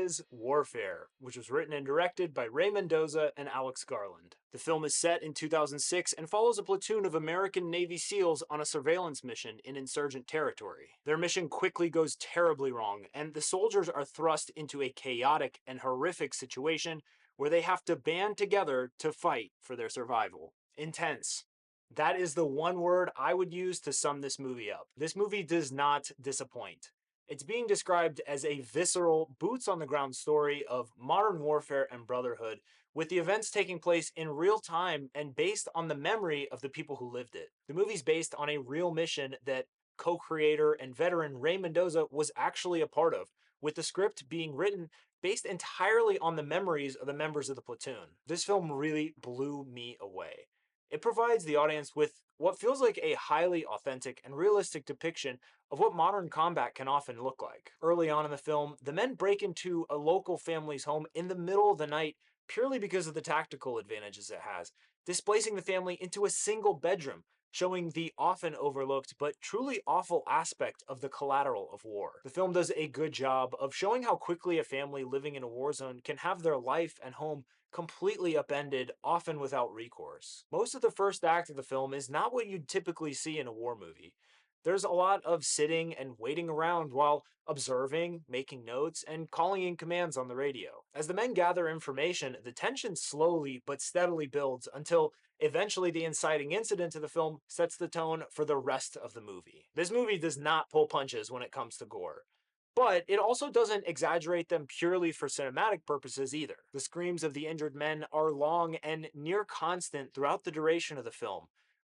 is Warfare, which was written and directed by Mendoza and Alex Garland. The film is set in 2006 and follows a platoon of American Navy SEALs on a surveillance mission in insurgent territory. Their mission quickly goes terribly wrong, and the soldiers are thrust into a chaotic and horrific situation where they have to band together to fight for their survival. Intense. That is the one word I would use to sum this movie up. This movie does not disappoint. It's being described as a visceral, boots-on-the-ground story of modern warfare and brotherhood, with the events taking place in real time and based on the memory of the people who lived it. The movie's based on a real mission that co-creator and veteran Mendoza was actually a part of, with the script being written based entirely on the memories of the members of the platoon. This film really blew me away. It provides the audience with what feels like a highly authentic and realistic depiction of what modern combat can often look like. Early on in the film, the men break into a local family's home in the middle of the night purely because of the tactical advantages it has, displacing the family into a single bedroom, showing the often overlooked but truly awful aspect of the collateral of war. The film does a good job of showing how quickly a family living in a war zone can have their life and home completely upended, often without recourse. Most of the first act of the film is not what you'd typically see in a war movie. There's a lot of sitting and waiting around while observing, making notes, and calling in commands on the radio. As the men gather information, the tension slowly but steadily builds until eventually the inciting incident of the film sets the tone for the rest of the movie. This movie does not pull punches when it comes to gore, but it also doesn't exaggerate them purely for cinematic purposes either. The screams of the injured men are long and near constant throughout the duration of the film,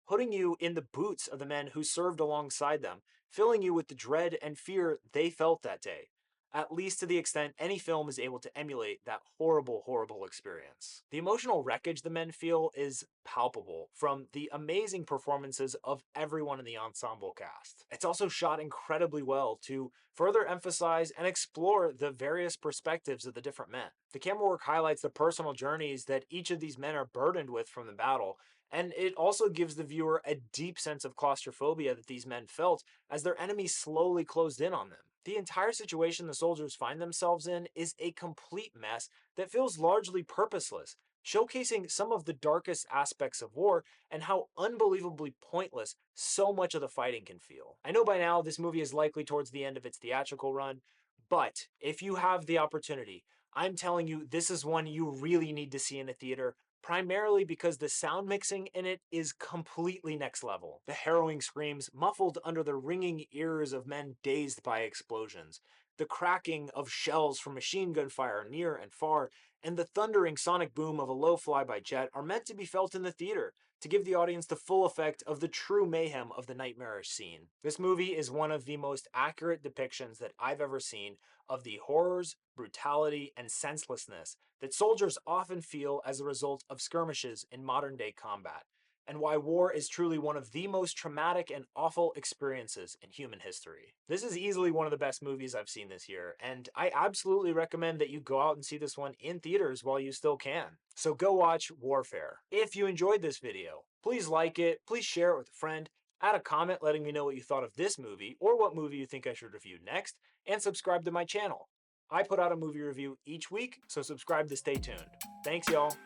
putting you in the boots of the men who served alongside them, filling you with the dread and fear they felt that day, at least to the extent any film is able to emulate that horrible, horrible experience. The emotional wreckage the men feel is palpable from the amazing performances of everyone in the ensemble cast. It's also shot incredibly well to further emphasize and explore the various perspectives of the different men. The camera work highlights the personal journeys that each of these men are burdened with from the battle, and it also gives the viewer a deep sense of claustrophobia that these men felt as their enemies slowly closed in on them. The entire situation the soldiers find themselves in is a complete mess that feels largely purposeless, showcasing some of the darkest aspects of war and how unbelievably pointless so much of the fighting can feel. I know by now this movie is likely towards the end of its theatrical run, but if you have the opportunity, I'm telling you this is one you really need to see in a theater, primarily because the sound mixing in it is completely next level. The harrowing screams muffled under the ringing ears of men dazed by explosions, the cracking of shells from machine gun fire near and far, and the thundering sonic boom of a low flyby jet are meant to be felt in the theater, to give the audience the full effect of the true mayhem of the nightmarish scene. This movie is one of the most accurate depictions that I've ever seen of the horrors, brutality, and senselessness that soldiers often feel as a result of skirmishes in modern-day combat, and why war is truly one of the most traumatic and awful experiences in human history. This is easily one of the best movies I've seen this year, and I absolutely recommend that you go out and see this one in theaters while you still can. So go watch Warfare. If you enjoyed this video, please like it, please share it with a friend, add a comment letting me know what you thought of this movie or what movie you think I should review next, and subscribe to my channel. I put out a movie review each week, so subscribe to stay tuned. Thanks, y'all.